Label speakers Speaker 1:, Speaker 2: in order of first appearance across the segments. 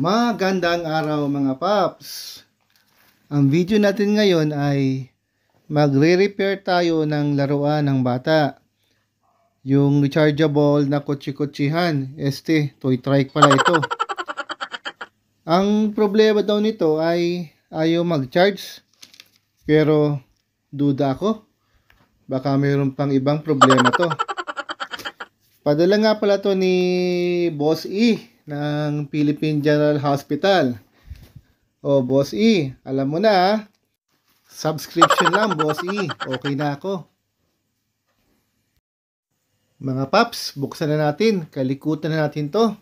Speaker 1: Magandang araw mga paps! Ang video natin ngayon ay magre-repair tayo ng laruan ng bata. Yung rechargeable na kutsi-kutsihan. Toy trike pala ito. Ang problema daw nito ay ayaw mag-charge. Pero duda ako. Baka mayroon pang ibang problema to. Padala nga pala to ni Boss E ng Philippine General Hospital. O Boss E, alam mo na, subscription lang Boss E, okay na ako. Mga paps, buksan na natin, kalikutan na natin to.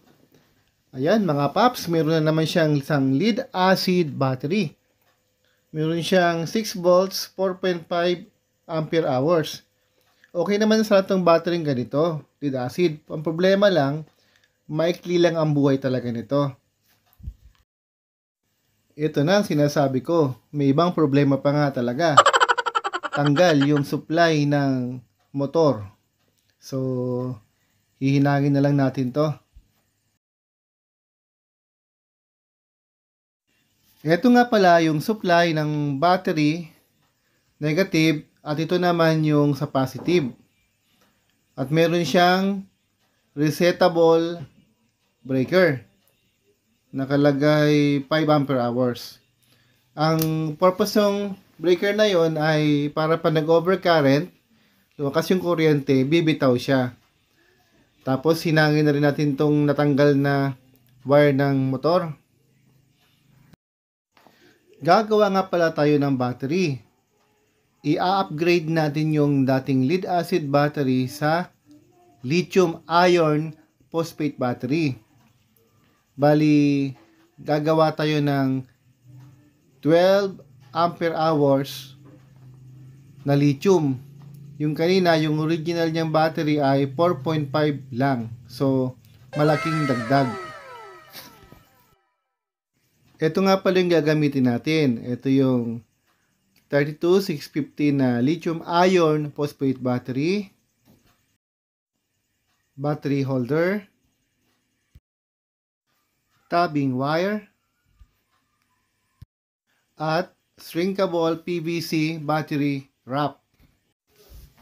Speaker 1: Ayan mga paps, meron na naman siyang isang lead acid battery. Meron siyang 6 volts, 4.5 ampere hours. Okay naman sa lahat ng battery ganito, lead acid. Ang problema lang, maikli lang ang buhay talaga nito. Ito na ang sinasabi ko, may ibang problema pa nga talaga. Tanggal yung supply ng motor. So, hihinangin na lang natin to. Ito nga pala yung supply ng battery, negative, at ito naman yung sa positive. At meron siyang resettable breaker. Nakalagay 5 ampere hours. Ang purpose ng breaker na yon ay para pa nag-overcurrent, lumakas yung kuryente, bibitaw siya. Tapos hinangin na rin natin tong natanggal na wire ng motor. Gagawa nga pala tayo ng battery. I-upgrade natin yung dating lead acid battery sa lithium iron phosphate battery. Bali, gagawa tayo ng 12 ampere hours na lithium. Yung kanina, yung original niyang battery ay 4.5 lang. So, malaking dagdag. Ito nga pala yung gagamitin natin. Ito yung 32650 na lithium iron phosphate battery. Battery holder. Tabbing wire. At shrinkable PVC battery wrap.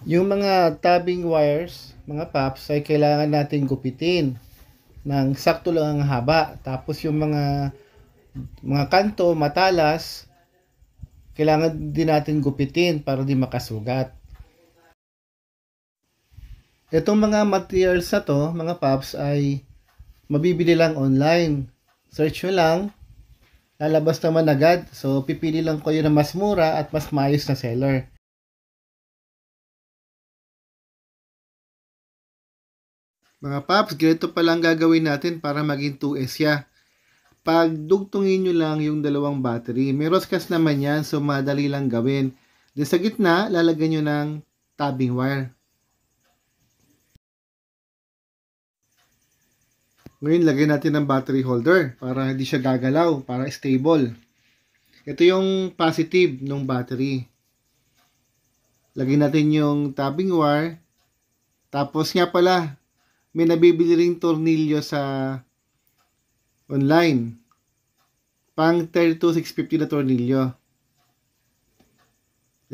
Speaker 1: Yung mga tabbing wires, mga paps, ay kailangan natin gupitin ng sakto lang ang haba. Tapos yung mga kanto, matalas, kailangan din natin gupitin para di makasugat. Itong mga materials na to, mga paps, ay mabibili lang online. Search nyo lang, lalabas naman agad. So, pipili lang kayo na mas mura at mas maayos na seller. Mga paps, ganito palang gagawin natin para maging 2S siya. Pagdugtungin nyo lang yung dalawang battery. May roscas naman yan, so madali lang gawin. Then sa gitna, lalagyan nyo ng tabbing wire. Ngayon, lagyan natin ng battery holder para hindi siya gagalaw, para stable. Ito yung positive ng battery. Lagyan natin yung tabbing wire. Tapos nga pala, may nabibili ring tornilyo sa online. Pang 32650 na tornilyo.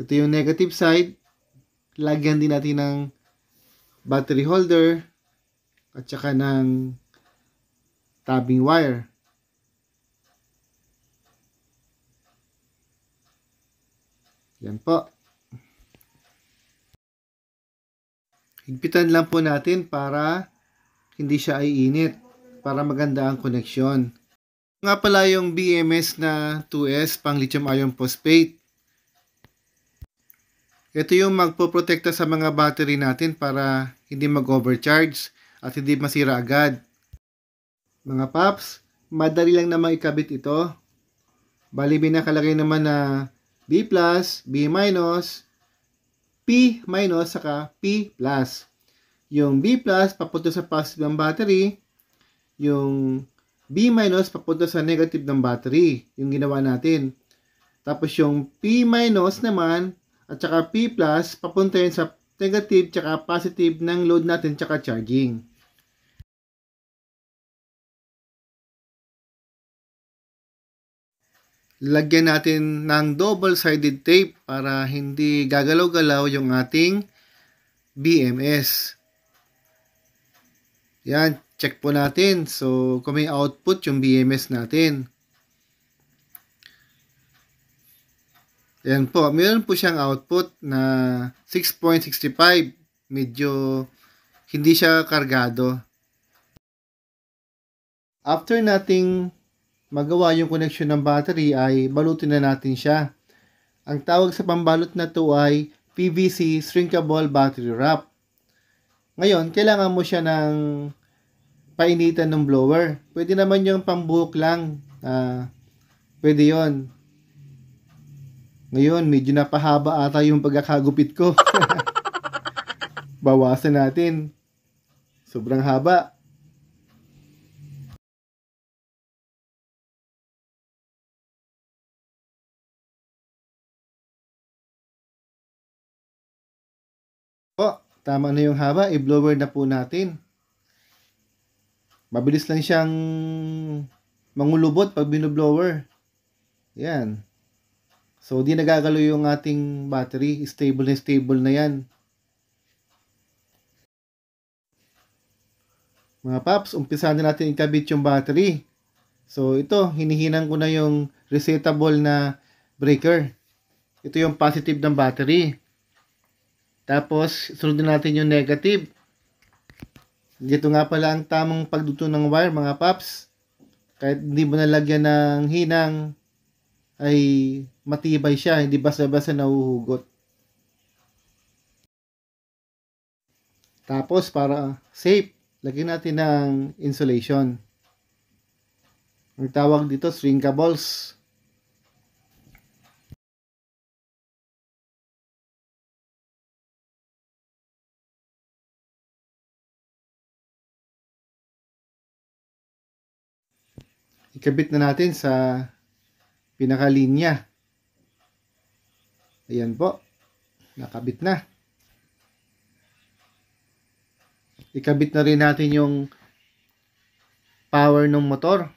Speaker 1: Ito yung negative side. Lagyan din natin ng battery holder at saka ng tabbing wire. Yan po. Higpitan lang po natin para hindi siya iinit, para maganda ang koneksyon. Nga pala yung BMS na 2S pang lithium iron phosphate. Ito yung magpoprotekta sa mga battery natin para hindi mag-overcharge at hindi masira agad. Mga paps, madali lang naman ikabit ito. Bali, may nakalagay naman na B+, B-, P-, saka P+. Yung B+, papunta sa positive ng battery. Yung B- papunta sa negative ng battery. Yung ginawa natin. Tapos yung P- naman, at saka P+, papunta yun sa negative tsaka positive ng load natin tsaka charging. lagyan natin ng double-sided tape para hindi gagalaw-galaw yung ating BMS. Yan, check po natin. So, kung may output yung BMS natin. Yan po, meron po siyang output na 6.65. Medyo hindi siya kargado. After nating magawa yung connection ng battery ay balutin na natin siya. Ang tawag sa pambalot na to ay PVC shrinkable battery wrap. Ngayon, kailangan mo siya ng painitan ng blower. Pwede naman yung pambuhok lang. Pwede yon. Ngayon, medyo napahaba ata yung pagkakagupit ko. Bawasan natin. Sobrang haba. Po, tama na yung haba. I-blower na po natin. Mabilis lang siyang mangulubot pag binoblower. Yan. So, di nagagalaw yung ating battery. Stable na yan. Mga paps, umpisa na natin ikabit yung battery. So, ito, hinihinang ko na yung resetable na breaker. Ito yung positive ng battery. Tapos, sunod natin yung negative. Dito nga pala ang tamang pagduto ng wire, mga paps. Kahit hindi mo nalagyan ng hinang, ay matibay siya, hindi basta-basta nahuhugot. Tapos para safe, lagyan natin ng insulation. Ang tawag dito, shrinkables. Ikabit na natin sa pinakalinya. Ayan po. Nakabit na. Ikabit na rin natin yung power ng motor.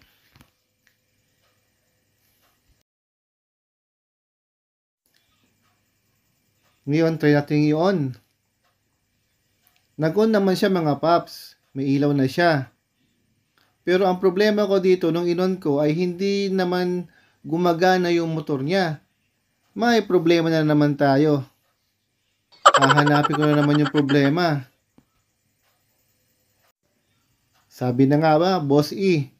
Speaker 1: Ngayon, try natin i-on. Nag-on naman siya, mga paps. May ilaw na siya. Pero ang problema ko dito, nung in-on ko, ay hindi naman gumagana yung motor niya. May problema na naman tayo. Hahanapin ko na naman yung problema. Sabi na nga ba, Boss E,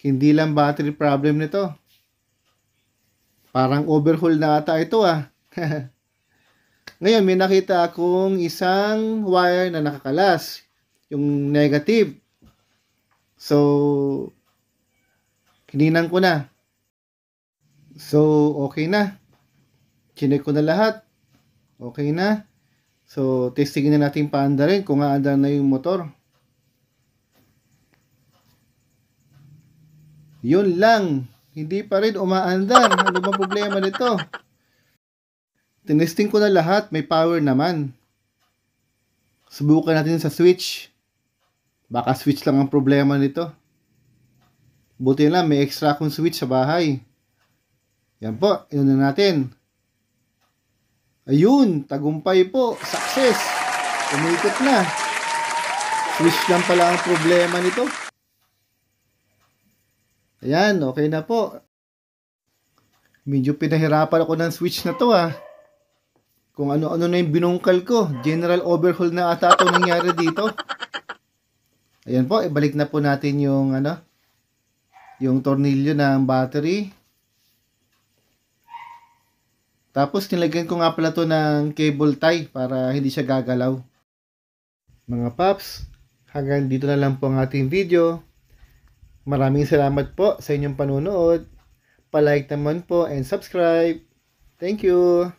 Speaker 1: hindi lang battery problem nito. Parang overhaul na ata ito Ngayon, may nakita akong isang wire na nakakalas. Yung negative. So, kininang ko na. So, okay na. Chinek ko na lahat. Okay na. So, testingin na natin paanda rin kung aandar na yung motor. Yun lang. Hindi pa rin umaandar. Ano bang problema nito? Tinesting ko na lahat. May power naman. Subukan natin sa switch. Baka switch lang ang problema nito. Buti lang, may extra akong switch sa bahay. Yan po, yun na natin. Ayun, tagumpay po. Success. Umikot na. Switch lang pala ang problema nito. Ayan, okay na po. Medyo pinahirapan ako ng switch na to Kung ano-ano na yung binungkal ko. General overhaul na ata ito nangyari dito. Ayan po, ibalik na po natin yung yung tornilyo ng battery. Tapos nilagyan ko nga pala to ng cable tie para hindi siya gagalaw. Mga paps, hanggang dito na lang po ang ating video. Maraming salamat po sa inyong panunood. Pa-like naman po and subscribe. Thank you.